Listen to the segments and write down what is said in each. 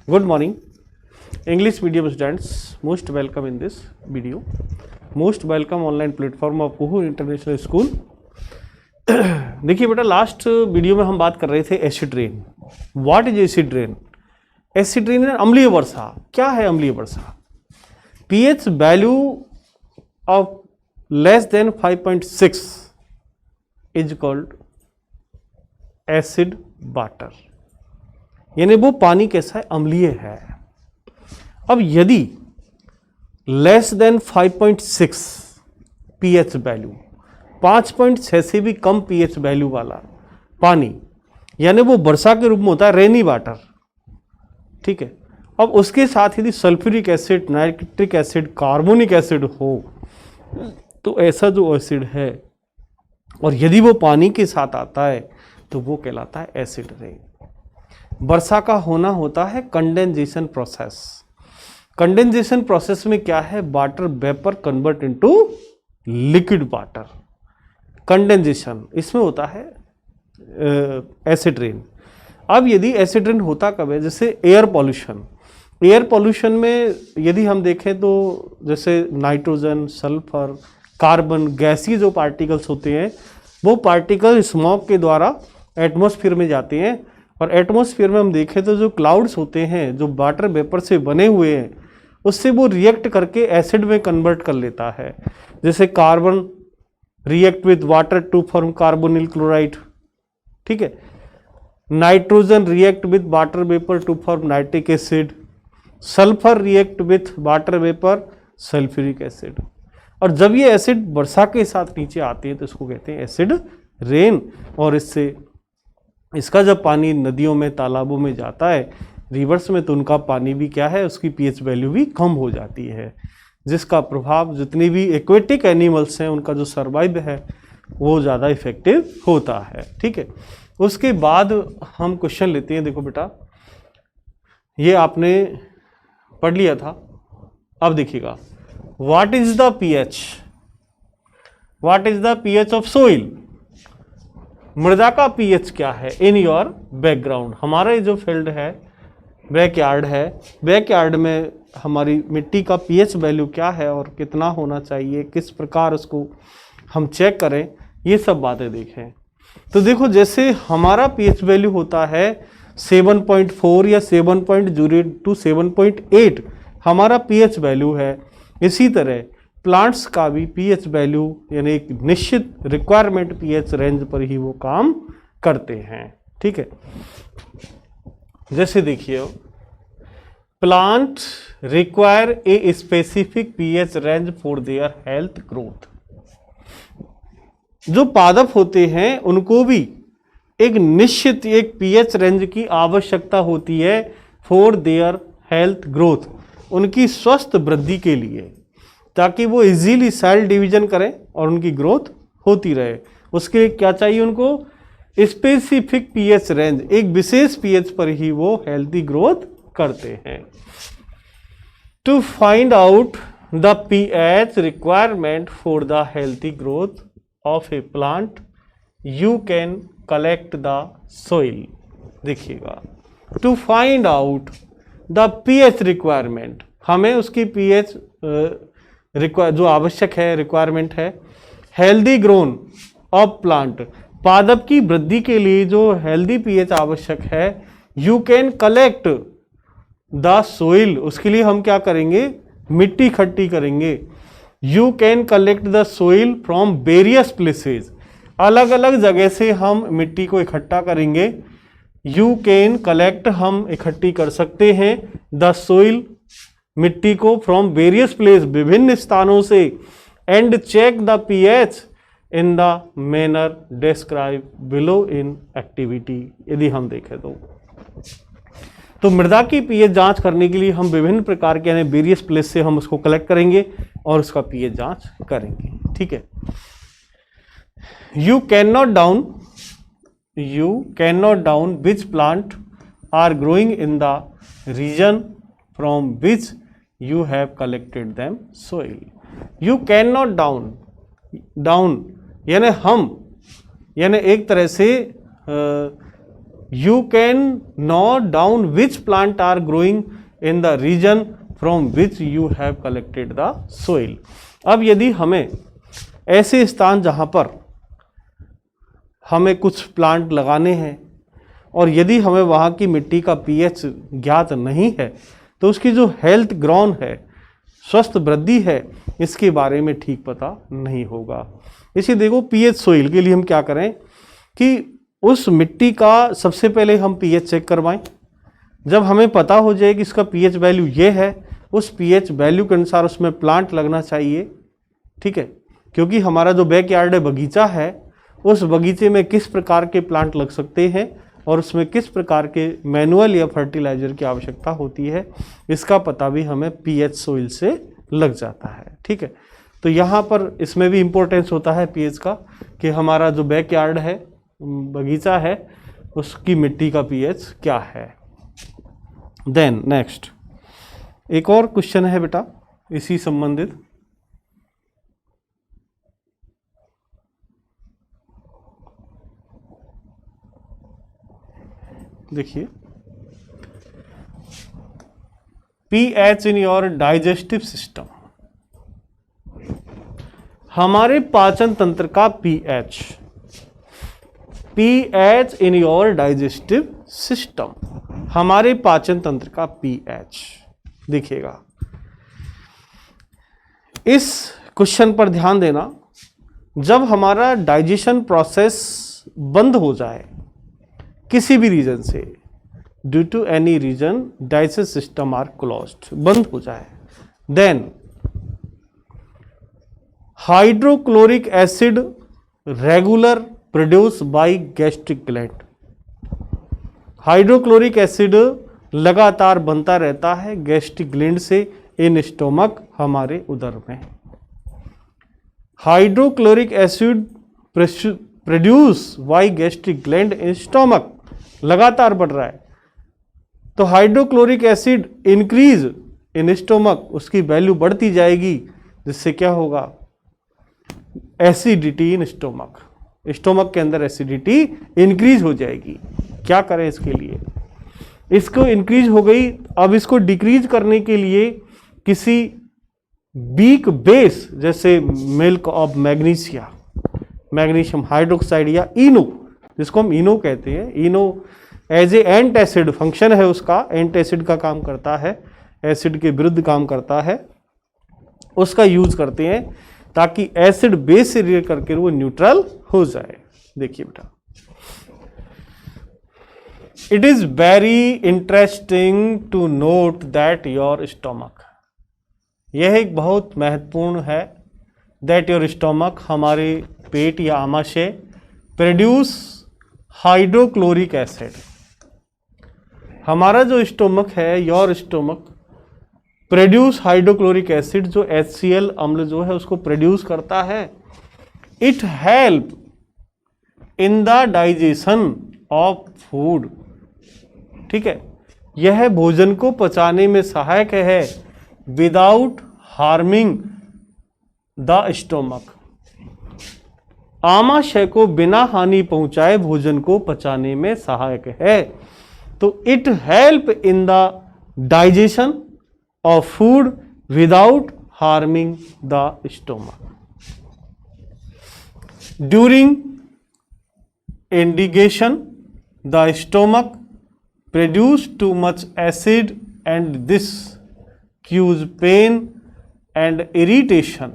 Good morning, English medium students. Most welcome in this video. Most welcome online platform of Kuhu international school. देखिए बेटा, last video में हम बात कर रहे थे acid rain. What is acid rain? Acid rain अम्लीय वर्षा. क्या है अम्लीय वर्षा? PH value of less than 5.6 is called acid water. यानी वो पानी कैसा है? अम्लीय है. अब यदि लेस देन 5.6 पीएच वैल्यू, 5.6 से भी कम पीएच वैल्यू वाला पानी, यानी वो वर्षा के रूप में होता है रेनी वाटर. ठीक है. अब उसके साथ यदि sulphuric acid, nitric acid, carbonic acid हो, तो ऐसा जो एसिड है और यदि वो पानी के साथ आता है तो वो कहलाता है एसिड रेन. वर्षा का होना होता है कंडेंसेशन प्रोसेस. कंडेंसेशन प्रोसेस में क्या है? Water vapour convert into liquid water. Condensation इसमें होता है एसिड रेन. अब यदि एसिड रेन होता कब है? जैसे एयर पॉल्यूशन. एयर पॉल्यूशन में यदि हम देखें तो जैसे नाइट्रोजन, सल्फर, कार्बन, गैसीय जो पार्टिकल्स होते हैं, वो पार्टिकल स्मॉग के द्वारा एटमॉस्फेयर में जाते हैं. और एटमॉस्फेयर में हम देखें तो जो क्लाउड्स होते हैं, जो वाटर वेपर से बने हुए हैं, उससे वो रिएक्ट करके एसिड में कन्वर्ट कर लेता है. जैसे carbon react with water to form carbonyl chloride. ठीक है. Nitrogen react with water vapour to form nitric acid. Sulphur react with water vapour sulphuric acid. और जब ये एसिड वर्षा के साथ नीचे आते हैं तो इसको कहते हैं एसिड रेन. और इसका जब पानी नदियों में, तालाबों में जाता है, रिवर्स में, तो उनका पानी भी क्या है? उसकी पीएच वैल्यू भी कम हो जाती है, जिसका प्रभाव जितने भी एक्वेटिक एनिमल्स हैं उनका जो सर्वाइव है वो ज़्यादा इफेक्टिव होता है. ठीक है. उसके बाद हम क्वेश्चन लेते हैं. देखो बेटा, ये आपने पढ़ लिया था. अब देखिएगा, what is the pH? What is the pH of soil? मृदा का पीएच क्या है? In your background. हमारा जो फील्ड है बैकयार्ड है. बैकयार्ड में हमारी मिट्टी का पीएच वैल्यू क्या है और कितना होना चाहिए, किस प्रकार उसको हम चेक करें, ये सब बातें देखें. तो देखो, जैसे हमारा पीएच वैल्यू होता है 7.4 या 7.0 टू 7.8 हमारा पीएच वैल्यू है. इसी तरह प्लांट्स का भी पीएच वैल्यू यानी एक निश्चित रिक्वायरमेंट पीएच रेंज पर ही वो काम करते हैं. ठीक है. जैसे देखिए, plant require a specific pH range for their health growth. जो पादप होते हैं उनको भी एक निश्चित एक पीएच रेंज की आवश्यकता होती है फॉर देयर हेल्थ ग्रोथ, उनकी स्वस्थ वृद्धि के लिए, ताकि वो इजीली सेल डिवीजन करें और उनकी ग्रोथ होती रहे. उसके लिए क्या चाहिए उनको? Specific pH range. एक विशेष पीएच पर ही वो हेल्थी ग्रोथ करते हैं. To find out the pH requirement for the healthy growth of a plant you can collect the soil. देखिएगा, to find out the pH requirement, हमें उसकी पीएच जो आवश्यक है, रिक्वायरमेंट है. हेल्दी ग्रोन ऑफ प्लांट, पादप की वृद्धि के लिए जो हेल्दी पीएच आवश्यक है. You can collect the soil, उसके लिए हम क्या करेंगे? मिट्टी इकट्ठी करेंगे. You can collect the soil from various places, अलग अलग जगह से हम मिट्टी को इकट्ठा करेंगे. यू कैन कलेक्ट, हम इकट्ठी कर सकते हैं, द सोइल, मिट्टी को, फ्रॉम वेरियस प्लेस, विभिन्न स्थानों से. And check the pH in the manner describe below in activity. यदि हम देखें तो मृदा की पीएच जांच करने के लिए हम विभिन्न प्रकार के यानी वेरियस प्लेस से हम उसको कलेक्ट करेंगे और उसका पीएच जांच करेंगे. ठीक है. You can note down which plant are growing in the region from which you have collected them soil. You cannot down यानी हम, यानी एक तरह से you can note down which plant are growing in the region from which you have collected the soil. अब यदि हमें ऐसे स्थान जहाँ पर हमें कुछ प्लांट लगाने हैं और यदि हमें वहाँ की मिट्टी का पीएच ज्ञात नहीं है तो उसकी जो हेल्थ ग्रोन है, स्वस्थ वृद्धि है, इसके बारे में ठीक पता नहीं होगा। इसी देखो पीएच सोइल के लिए हम क्या करें कि उस मिट्टी का सबसे पहले हम पीएच चेक करवाएं। जब हमें पता हो जाए कि इसका पीएच वैल्यू ये है, उस पीएच वैल्यू के अनुसार उसमें प्लांट लगना चाहिए, ठीक है। क्योंकि हमारा जो बैकयार्ड है, बगीचा है, उस बगीचे में किस प्रकार के प्लांट लग सकते हैं और उसमें किस प्रकार के मैनुअल या फर्टिलाइजर की आवश्यकता होती है, इसका पता भी हमें पीएच सोइल से लग जाता है, ठीक है। तो यहाँ पर इसमें भी इम्पोर्टेंस होता है पीएच का कि हमारा जो बैकयार्ड है, बगीचा है, उसकी मिट्टी का पीएच क्या है। देन नेक्स्ट एक और क्वेश्चन है बेटा इसी संबंधित। देखिए, pH in your digestive system, हमारे पाचन तंत्र का pH, pH in your digestive system, हमारे पाचन तंत्र का पीएच देखिएगा। इस क्वेश्चन पर ध्यान देना, जब हमारा डाइजेशन प्रोसेस बंद हो जाए किसी भी रीजन से, due to any reason digestive system are closed, बंद हो जाए, then hydrochloric acid regular produce by gastric gland, hydrochloric acid लगातार बनता रहता है गैस्ट्रिक ग्लैंड से इन स्टोमक, हमारे उदर में। Hydrochloric acid produce by gastric gland in stomach, लगातार बढ़ रहा है, तो hydrochloric acid increase in stomach, उसकी वैल्यू बढ़ती जाएगी, जिससे क्या होगा, एसिडिटी इन स्टोमक, स्टोमक के अंदर एसिडिटी इंक्रीज हो जाएगी। क्या करें इसके लिए, इसको इंक्रीज हो गई, अब इसको डिक्रीज करने के लिए किसी वीक बेस जैसे milk of magnesia, magnesium hydroxide या इनो, जिसको हम इनो कहते हैं, इनो एज ए एंटासिड फंक्शन है उसका, एंटासिड का काम करता है, एसिड के विरुद्ध काम करता है, उसका यूज करते हैं ताकि एसिड बेस से रिएक्ट करके वो न्यूट्रल हो जाए। देखिए बेटा, it is very interesting to note that your stomach, यह एक बहुत महत्वपूर्ण है, दैट योर स्टोमक, हमारे पेट या आमाशय, प्रोड्यूस हाइड्रोक्लोरिक एसिड, हमारा जो स्टोमक है, your stomach produce hydrochloric acid, जो HCl अम्ल जो है उसको प्रोड्यूस करता है। It help in the digestion of food, ठीक है, यह भोजन को पचाने में सहायक है, विदाउट हार्मिंग द स्टोमक, आमाशय को बिना हानि पहुंचाए भोजन को पचाने में सहायक है। तो it help in the digestion of food without harming the stomach. During indigestion the stomach produce too much acid and this cause pain and irritation.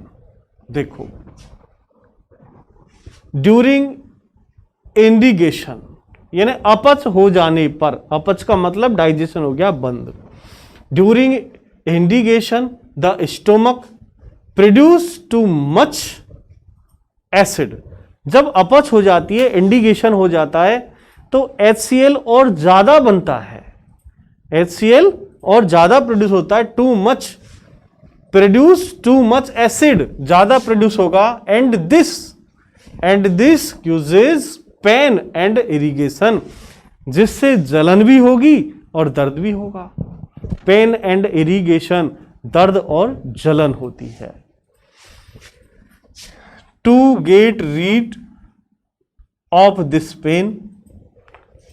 देखो, ड्यूरिंग इंडिगेशन यानी अपच हो जाने पर, अपच का मतलब डाइजेशन हो गया बंद, during indigestion the stomach produce too much acid, जब अपच हो जाती है, इंडिगेशन हो जाता है, तो HCl और ज्यादा बनता है, HCl और ज्यादा प्रोड्यूस होता है, too much produce too much acid, ज्यादा प्रोड्यूस होगा, and this causes pain and irrigation, जिससे जलन भी होगी और दर्द भी होगा। पेन एंड इरिगेशन, दर्द और जलन होती है। To get rid of this pain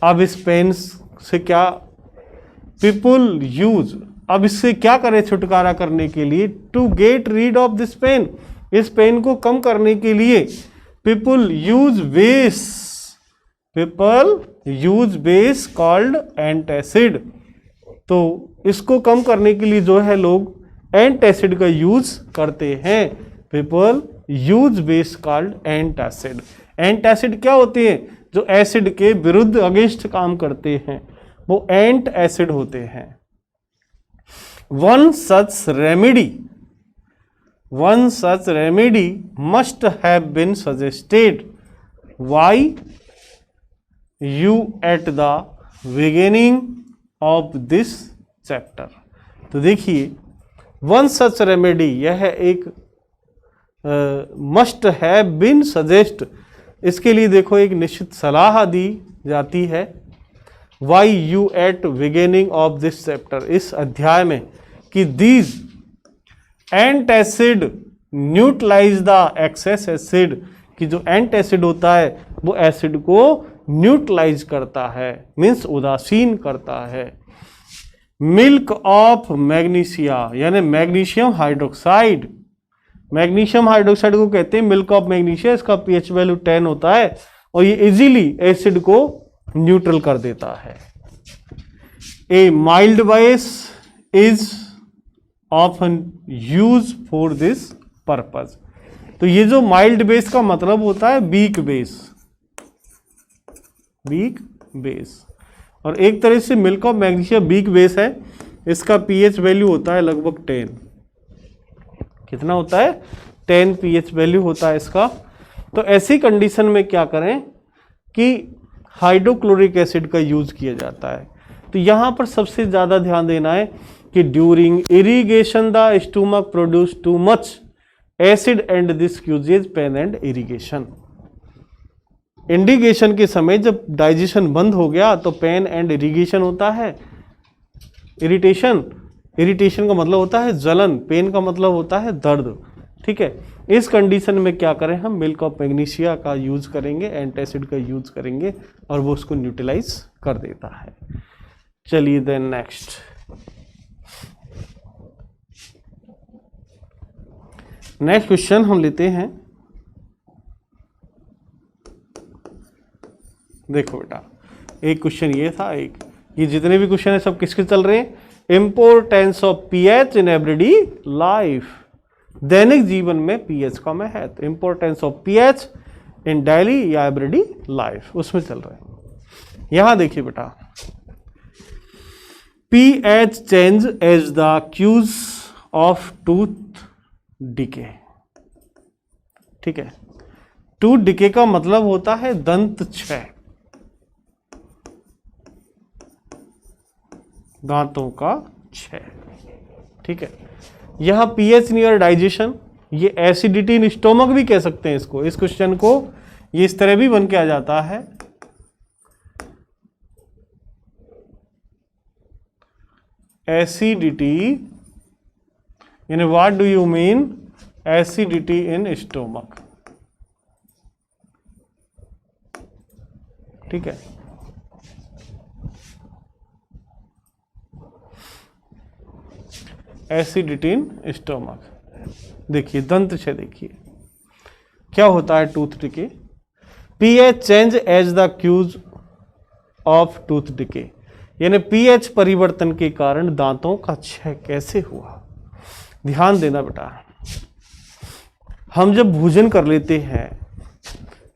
अब इस पेन से क्या पीपुल यूज, अब इससे क्या करें छुटकारा करने के लिए, to get rid of this pain, इस पेन को कम करने के लिए people use base called antacid, तो इसको कम करने के लिए जो है लोग एंटासिड का यूज करते हैं, people use base called antacid. Antacid क्या होते हैं, जो एसिड के विरुद्ध अगेंस्ट काम करते हैं, वो एंट एसिड होते हैं। One such remedy must have been suggested by you at the beginning of this chapter. तो देखिए वन सच रेमेडी, यह एक मस्ट हैव बीन सजेस्ट, इसके लिए देखो एक निश्चित सलाह दी जाती है। By you at beginning of this chapter, इस अध्याय में, कि these antacid neutralise the excess acid, कि जो एंटासिड होता है वो एसिड को न्यूट्रलाइज करता है, मीन्स उदासीन करता है। मिल्क ऑफ मैग्नीशिया, यानी मैग्नीशियम हाइड्रोक्साइड, मैग्नीशियम हाइड्रोक्साइड को कहते हैं मिल्क ऑफ मैग्नीशिया, इसका पीएच वैल्यू 10 होता है और ये इजीली एसिड को न्यूट्रल कर देता है। ए mild base is often use for this purpose, तो ये जो माइल्ड बेस का मतलब होता है वीक बेस, और एक तरह से milk of magnesia weak base है, इसका पीएच वैल्यू होता है लगभग 10, कितना होता है 10 पीएच वैल्यू होता है इसका। तो ऐसी कंडीशन में क्या करें कि हाइड्रोक्लोरिक एसिड का यूज किया जाता है। तो यहाँ पर सबसे ज़्यादा ध्यान देना है कि during irrigation the stomach produce too much acid and this uses pain and irrigation. Indigestion के समय जब डाइजेशन बंद हो गया तो पेन एंड इरिगेशन होता है, इरिटेशन का मतलब होता है जलन, पेन का मतलब होता है दर्द, ठीक है। इस कंडीशन में क्या करें, हम मिल्क ऑफ मैग्नीशिया का यूज करेंगे, एंटासिड का यूज करेंगे और वो उसको न्यूट्रलाइज कर देता है। चलिए देन नेक्स्ट, क्वेश्चन हम लेते हैं। देखो बेटा, एक क्वेश्चन ये था, एक ये जितने भी क्वेश्चन है सब किसके चल रहे हैं, importance of pH in everyday life, दैनिक जीवन में पीएच का महत्व, importance of pH in daily या एवरीडे लाइफ, उसमें चल रहे हैं। यहां देखिए बेटा, pH change as the cause of tooth decay, ठीक है। टूथ डिके का मतलब होता है दंत क्षय, दांतों का क्षय, ठीक है। यहां पीएच नियर डाइजेशन, ये एसिडिटी इन स्टोमक भी कह सकते हैं इसको, इस क्वेश्चन को ये इस तरह भी बन के आ जाता है, एसिडिटी, यानी what do you mean acidity in stomach, ठीक है। एसिडिटी इन स्टोमक, देखिए दंत क्षय, देखिए क्या होता है tooth decay. PH change as the cause of tooth decay, यानी पीएच परिवर्तन के कारण दांतों का क्षय कैसे हुआ। ध्यान देना बेटा, हम जब भोजन कर लेते हैं,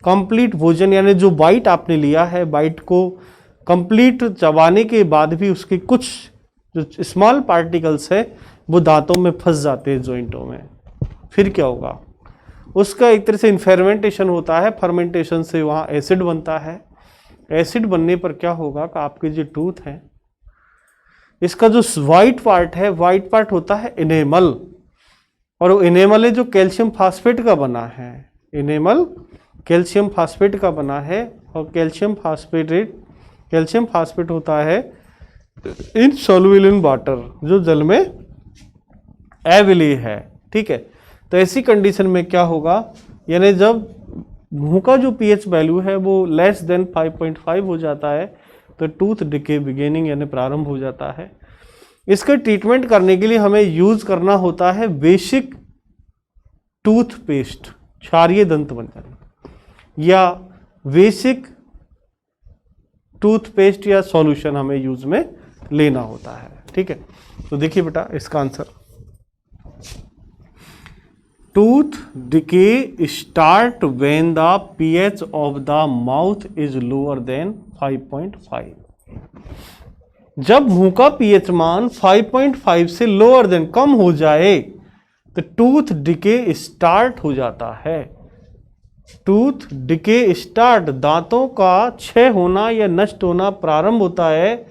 कंप्लीट भोजन यानी जो बाइट आपने लिया है, बाइट को कंप्लीट चबाने के बाद भी उसके कुछ जो स्मॉल पार्टिकल्स है वो दांतों में फंस जाते हैं, जॉइंटों में, फिर क्या होगा, उसका एक तरह से इन्फेर्मेंटेशन होता है, फर्मेंटेशन से वहाँ एसिड बनता है। एसिड बनने पर क्या होगा कि आपके जो टूथ है, इसका जो वाइट पार्ट है, वाइट पार्ट होता है इनेमल, और वो इनेमल है जो कैल्शियम फास्फेट का बना है, इनेमल कैल्शियम फास्फेट का बना है, और कैल्शियम फास्फेट होता है इनसॉल्युबल इन वाटर, जो जल में अविलीय है, ठीक है। तो ऐसी कंडीशन में क्या होगा, यानी जब मुंह का जो पीएच वैल्यू है वो लेस देन 5.5 हो जाता है, तो टूथ डिके बिगिनिंग यानी प्रारंभ हो जाता है। इसका ट्रीटमेंट करने के लिए हमें यूज करना होता है बेसिक टूथपेस्ट, क्षारीय दंत मंजन, या बेसिक टूथपेस्ट या सॉल्यूशन हमें यूज में लेना होता है। ठीक है, तो देखिए बेटा इसका answer, tooth decay start when the pH of the mouth is lower than 5.5। जब मुंह का pH मान 5.5 से लोअर देन कम हो जाए तो टूथ डिके स्टार्ट हो जाता है। टूथ डिके स्टार्ट, दांतों का क्षय होना या नष्ट होना प्रारंभ होता है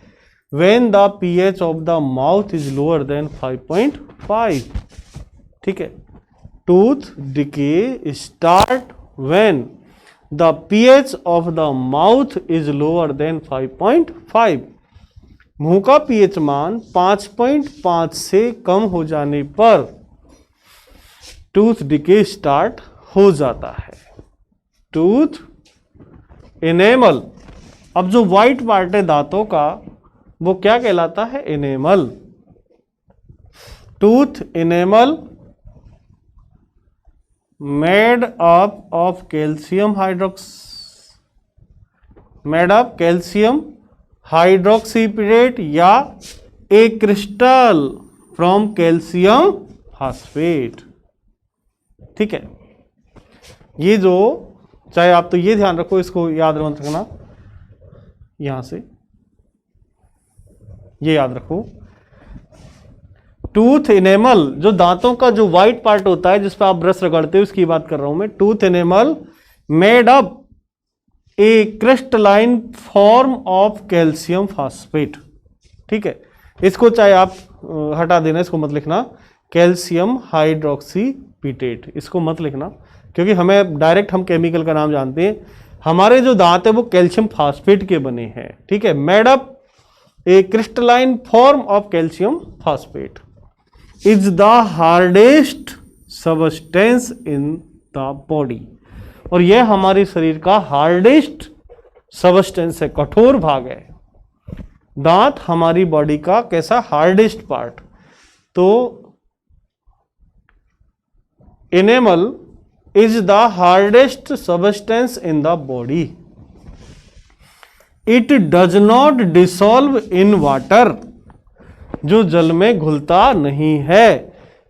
when the pH of the mouth is lower than 5.5। ठीक है, tooth decay start when the pH of the mouth is lower than 5.5। मुंह का pH मान 5.5 से कम हो जाने पर टूथ डिके स्टार्ट हो जाता है। टूथ इनेमल, अब जो व्हाइट पार्ट है दांतों का वो क्या कहलाता है? Enamel. Tooth enamel made up of calcium hydroxyapatite या a crystal from calcium phosphate. ठीक है, ये जो चाहे आप तो ये ध्यान रखो, इसको याद रखना, यहां से ये याद रखो, टूथ इनेमल जो दांतों का जो व्हाइट पार्ट होता है जिस पर आप ब्रश रगड़ते हो उसकी बात कर रहा हूं मैं। Tooth enamel made up A crystalline form of calcium phosphate. ठीक है, इसको चाहे आप हटा देना, इसको मत लिखना कैल्शियम हाइड्रोक्सीपिरेट, इसको मत लिखना क्योंकि हमें डायरेक्ट हम केमिकल का नाम जानते हैं। हमारे जो दांत है वो कैल्शियम फास्फेट के बने हैं। ठीक है, made up A crystalline form of calcium phosphate is the hardest substance in the body, और यह हमारे शरीर का हार्डेस्ट सबस्टेंस है, कठोर भाग है। दांत हमारी बॉडी का कैसा? Hardest part. तो enamel is the hardest substance in the body. It does not dissolve in water, जो जल में घुलता नहीं है।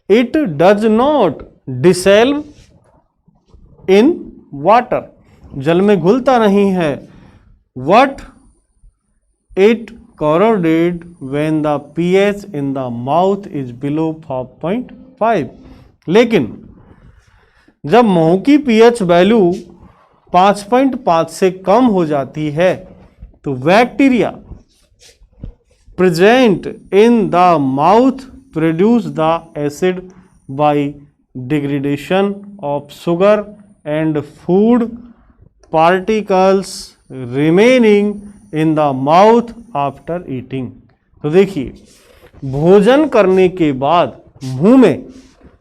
It does not dissolve in water, जल में घुलता नहीं है। What it corroded when the pH in the mouth is below 5.5। लेकिन जब मुंह की pH वैल्यू 5.5 से कम हो जाती है तो bacteria present in the mouth produce the acid by degradation of sugar and food particles remaining in the mouth after eating. तो देखिए, भोजन करने के बाद मुंह में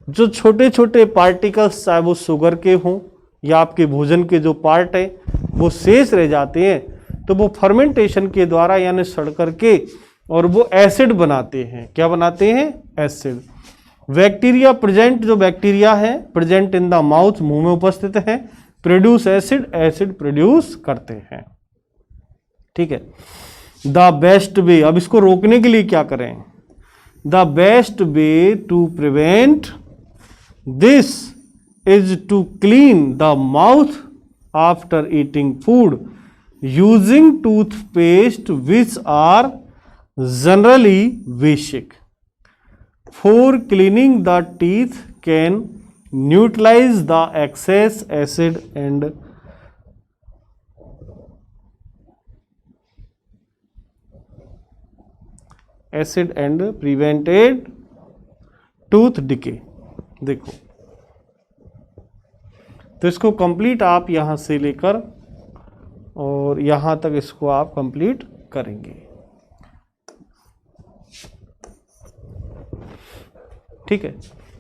जो छोटे छोटे पार्टिकल्स, चाहे वो शुगर के हों या आपके भोजन के जो पार्ट है वो शेष रह जाते हैं, तो वो फर्मेंटेशन के द्वारा यानी सड़ करके और वो एसिड बनाते हैं। क्या बनाते हैं? एसिड। बैक्टीरिया प्रेजेंट, जो बैक्टीरिया है प्रेजेंट इन द माउथ, मुंह में उपस्थित है, प्रोड्यूस एसिड, एसिड प्रोड्यूस करते हैं। ठीक है, द बेस्ट वे, अब इसको रोकने के लिए क्या करें? The best way to prevent this is to clean the mouth after eating food using toothpaste which are generally basic. For cleaning the teeth can neutralize the excess acid and prevented tooth decay। देखो, तो इसको complete आप यहां से लेकर और यहां तक इसको आप कंप्लीट करेंगे। ठीक है,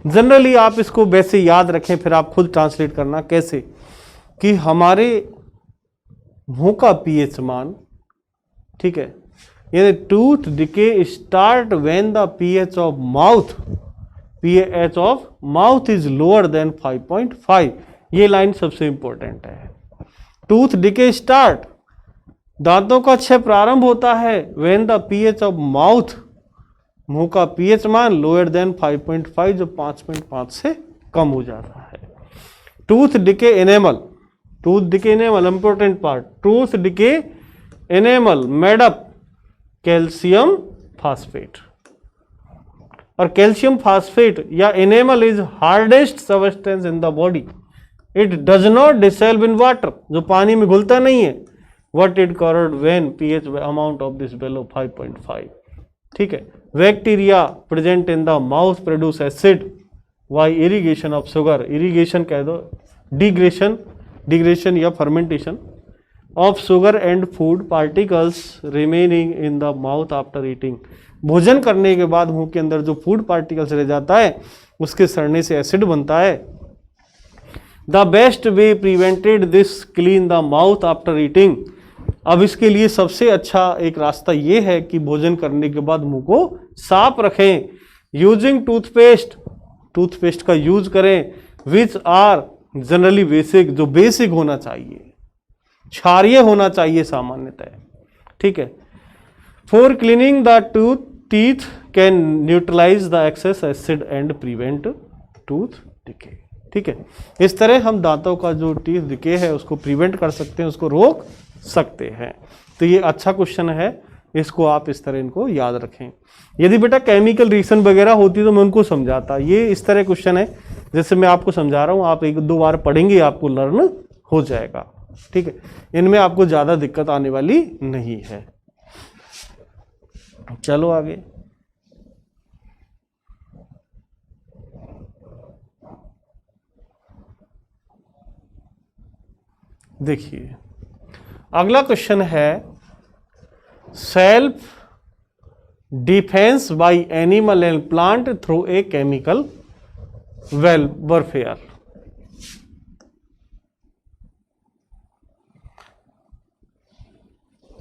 जनरली आप इसको वैसे याद रखें, फिर आप खुद ट्रांसलेट करना कैसे कि हमारे मुंह का pH मान ठीक है, यानी tooth decay start when the pH of mouth is lower than 5.5। ये लाइन सबसे इंपॉर्टेंट है। टूथ डिके स्टार्ट, दांतों का क्षय प्रारंभ होता है when the pH of mouth, मुंह का पीएच मान लोअर देन 5.5, जो 5.5 से कम हो जाता है। Tooth decay enamel, important part, tooth decay enamel made up calcium phosphate, और कैल्शियम फास्फेट या enamel is hardest substance in the body, it does not dissolve in water, जो पानी में घुलता नहीं है। What it cord when pH amount of this below 5.5, ठीक है। Bacteria present in the mouth produce acid by irrigation of sugar, irrigation कह दो, डिग्रेशन या fermentation of sugar and food particles remaining in the mouth after eating, भोजन करने के बाद मुंह के अंदर जो फूड पार्टिकल्स रह जाता है उसके सड़ने से एसिड बनता है। The best way prevented this clean the mouth after eating, अब इसके लिए सबसे अच्छा एक रास्ता ये है कि भोजन करने के बाद मुंह को साफ रखें। यूजिंग टूथपेस्ट का यूज करें, विच आर जनरली बेसिक, जो बेसिक होना चाहिए, क्षारीय होना चाहिए सामान्यतः, ठीक है। For cleaning the teeth can neutralise the excess acid and prevent tooth decay, ठीक है। इस तरह हम दांतों का जो टीथ डिके है उसको प्रिवेंट कर सकते हैं, उसको रोक सकते हैं। तो ये अच्छा क्वेश्चन है, इसको आप इस तरह इनको याद रखें। यदि बेटा केमिकल रिएक्शन वगैरह होती तो मैं उनको समझाता, ये इस तरह क्वेश्चन है जैसे मैं आपको समझा रहा हूँ, आप 1-2 बार पढ़ेंगे आपको लर्न हो जाएगा, ठीक है। इनमें आपको ज़्यादा दिक्कत आने वाली नहीं है। चलो आगे, देखिए अगला क्वेश्चन है self defence bye animal and plant through a chemical warfare.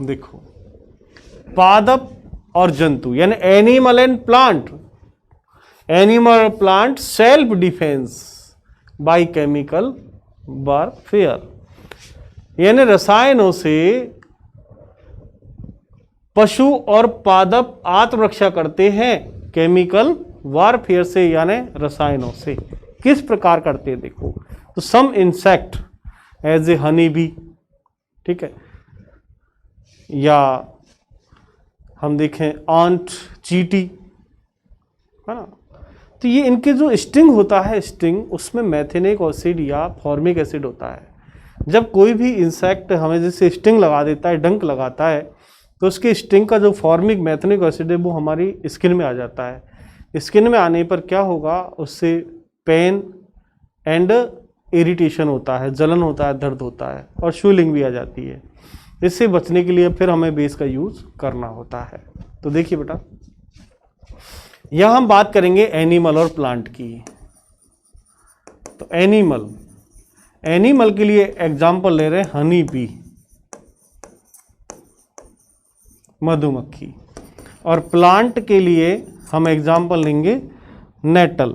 देखो, पादप और जंतु यानी animal and plant, animal plant self defence by chemical warfare, यानी रसायनों से पशु और पादप आत्मरक्षा करते हैं केमिकल वॉरफेयर से, यानी रसायनों से। किस प्रकार करते हैं देखो, तो some insect as a honey bee, ठीक है, या हम देखें आंट, चीटी, है ना, तो ये इनके जो स्टिंग होता है, स्टिंग उसमें मैथेनिक एसिड या फॉर्मिक एसिड होता है। जब कोई भी इंसेक्ट हमें जैसे स्टिंग लगा देता है, डंक लगाता है, तो उसके स्टिंग का जो फॉर्मिक मैथेनिक एसिड है वो हमारी स्किन में आ जाता है। स्किन में आने पर क्या होगा, उससे पेन एंड इरिटेशन होता है, जलन होता है, दर्द होता है और स्वेलिंग भी आ जाती है। इससे बचने के लिए फिर हमें बेस का यूज करना होता है। तो देखिए बेटा, यह हम बात करेंगे एनिमल और प्लांट की। तो एनिमल के लिए एग्जाम्पल ले रहे हैं हनी बी, मधुमक्खी, और प्लांट के लिए हम एग्जाम्पल लेंगे नेटल।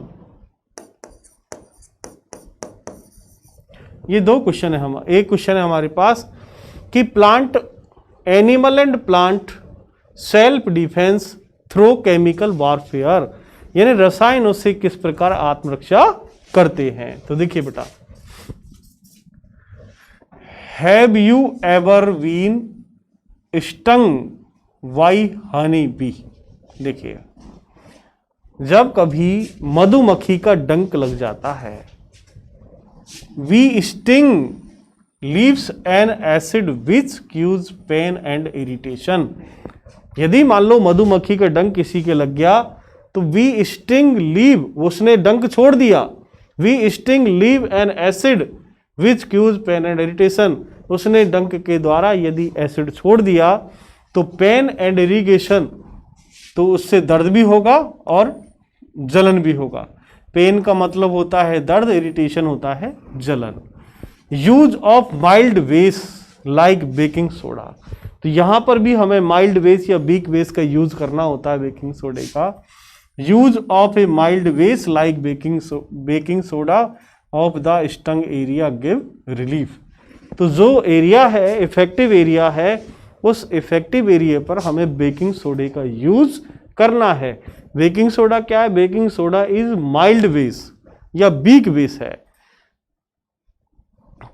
ये 2 क्वेश्चन है एक क्वेश्चन है हमारे पास कि plant, animal and plant self defence through chemical warfare, यानी रसायनों से किस प्रकार आत्मरक्षा करते हैं। तो देखिए बेटा, have you ever been stung by honey bee. देखिए, जब कभी मधुमक्खी का डंक लग जाता है, bee sting leaves an acid which cause pain and irritation. यदि मान लो मधुमक्खी का डंक किसी के लग गया तो वी स्टिंग लीव, उसने डंक छोड़ दिया, bee sting leave an acid which cause pain and irritation, उसने डंक के द्वारा यदि एसिड छोड़ दिया तो पेन एंड इरिगेशन, तो उससे दर्द भी होगा और जलन भी होगा। पेन का मतलब होता है दर्द, इरिटेशन होता है जलन। Use of mild base like baking soda, तो तो यहाँ पर भी हमें माइल्ड बेस या वीक बेस का यूज करना होता है बेकिंग सोडे का। Use of A mild base like baking soda of the stung area give relief. तो जो एरिया है, इफेक्टिव एरिया है, उस इफेक्टिव एरिया पर हमें बेकिंग सोडे का यूज करना है। बेकिंग सोडा क्या है? Baking soda is mild base या वीक बेस है।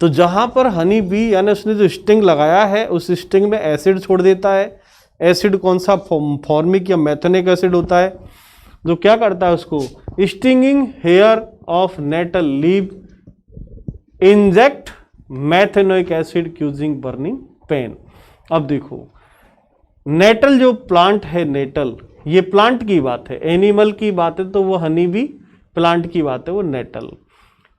तो जहां पर हनी बी यानी उसने जो स्टिंग लगाया है उस स्टिंग में एसिड छोड़ देता है। एसिड कौन सा? फॉर्मिक या मैथोनिक एसिड होता है, जो क्या करता है उसको stinging hair of nettle leave inject methanoic acid causing burning pain. अब देखो, नेटल जो प्लांट है, नेटल ये प्लांट की बात है, एनिमल की बात है तो वो हनी बी, प्लांट की बात है वो nettle.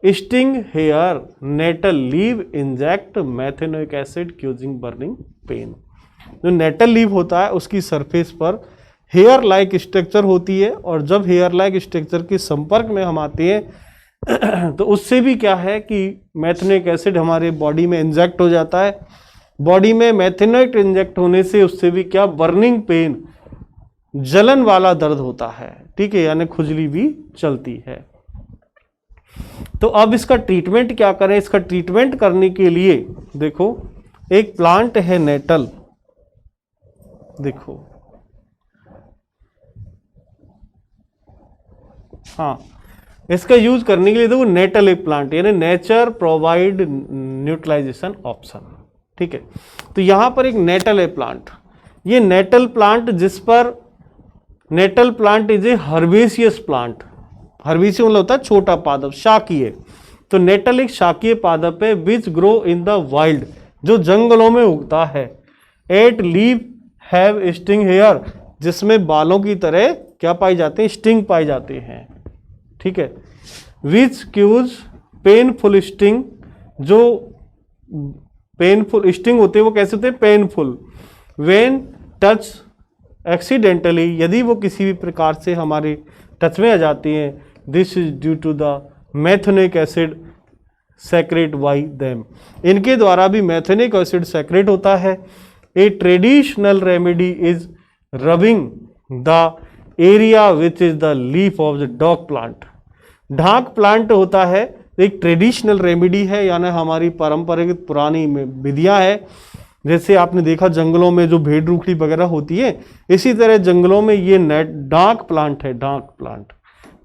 Sting hair nettle leave inject methanoic acid causing burning pain. जो नेटल लीव होता है उसकी सरफेस पर हेयर लाइक स्ट्रक्चर होती है, और जब हेयर लाइक स्ट्रक्चर के संपर्क में हम आते हैं तो उससे भी क्या है कि मैथेनोइक एसिड हमारे बॉडी में इंजेक्ट हो जाता है। बॉडी में मैथेनोइक इंजेक्ट होने से उससे भी क्या, बर्निंग पेन, जलन वाला दर्द होता है, ठीक है, यानी खुजली भी चलती है। तो अब इसका ट्रीटमेंट क्या करें? इसका ट्रीटमेंट करने के लिए देखो, एक प्लांट है नेटल, देखो, हाँ, इसका यूज करने के लिए देखो, नेटल एक प्लांट यानी नेचर प्रोवाइड न्यूट्रलाइजेशन ऑप्शन, ठीक है। तो यहां पर एक नेटल है प्लांट, ये नेटल प्लांट, जिस पर nettle plant is a herbaceous plant. Herbaceous मतलब होता है छोटा पादप, शाकीय। तो नेटल एक शाकीय पादप है which grow in the wild, जो जंगलों में उगता है। At leave have sting hair, जिसमें बालों की तरह क्या पाई जाते हैं, स्टिंग पाई जाते हैं, ठीक है। विच क्यूज पेनफुल स्टिंग, जो पेनफुल स्टिंग होते हैं वो कैसे होते हैं, पेनफुल। वेन टच एक्सीडेंटली, यदि वो किसी भी प्रकार से हमारे टच में आ जाती हैं, this is due to the methanoic acid secrete by them, इनके द्वारा भी मैथेनिक एसिड सेक्रेट होता है। A traditional remedy is rubbing the area which is the leaf of the dock plant. ढाक प्लांट होता है, एक ट्रेडिशनल रेमेडी है, यानी हमारी पारंपरिक पुरानी विधियां है। जैसे आपने देखा जंगलों में जो भेड़ रूखड़ी वगैरह होती है, इसी तरह जंगलों में ये डाक प्लांट है, डाक प्लांट।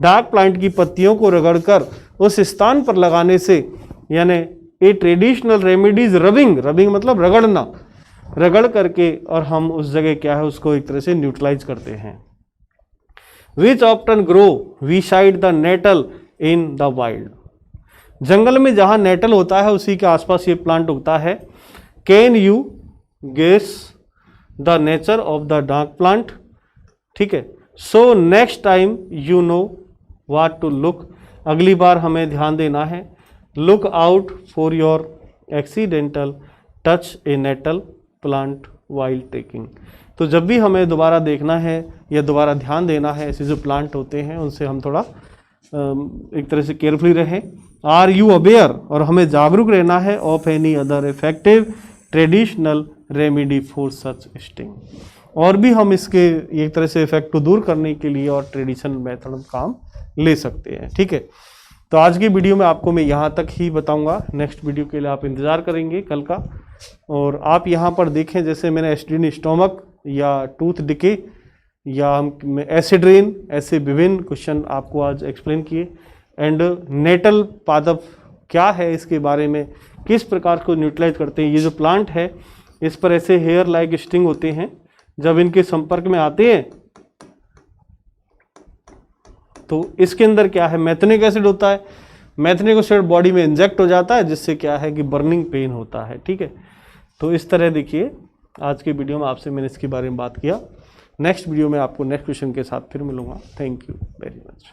डाक प्लांट की पत्तियों को रगड़कर उस स्थान पर लगाने से, यानी ए ट्रेडिशनल रेमेडीज रबिंग, रबिंग मतलब रगड़ना, रगड़ करके और हम उस जगह क्या है उसको एक तरह से न्यूट्रलाइज करते हैं। Which often grow beside the nettle in the wild, जंगल में जहां नेटल होता है उसी के आसपास ये प्लांट उगता है। Can you guess the nature of the dock plant, ठीक है। So next time you know what to look, अगली बार हमें ध्यान देना है, look out for your accidental touch a nettle plant while taking. तो जब भी हमें दोबारा देखना है या दोबारा ध्यान देना है, ऐसे जो प्लांट होते हैं उनसे हम थोड़ा एक तरह से केयरफुली रहें। आर यू अवेयर, और हमें जागरूक रहना है, of any other effective traditional remedy for such sting, और भी हम इसके एक तरह से इफेक्ट को दूर करने के लिए और ट्रेडिशनल मेथड काम ले सकते हैं, ठीक है। तो आज की वीडियो में आपको मैं यहाँ तक ही बताऊँगा, नेक्स्ट वीडियो के लिए आप इंतज़ार करेंगे कल का। और आप यहाँ पर देखें, जैसे मैंने एस्ट्रीन स्टोमक या टूथ डिके या हम एसिड रेन, ऐसे विभिन्न क्वेश्चन आपको आज एक्सप्लेन किए। एंड नेटल पादप क्या है, इसके बारे में किस प्रकार को न्यूट्रलाइज करते हैं। ये जो प्लांट है इस पर ऐसे हेयर लाइक स्टिंग होते हैं, जब इनके संपर्क में आते हैं तो इसके अंदर क्या है, मैथेनिक एसिड होता है। मैथेनिक एसिड बॉडी में इंजेक्ट हो जाता है, जिससे क्या है कि बर्निंग पेन होता है, ठीक है। तो इस तरह देखिए आज के वीडियो में आपसे मैंने इसके बारे में बात किया। नेक्स्ट वीडियो में आपको नेक्स्ट क्वेश्चन के साथ फिर मिलूंगा। Thank you very much.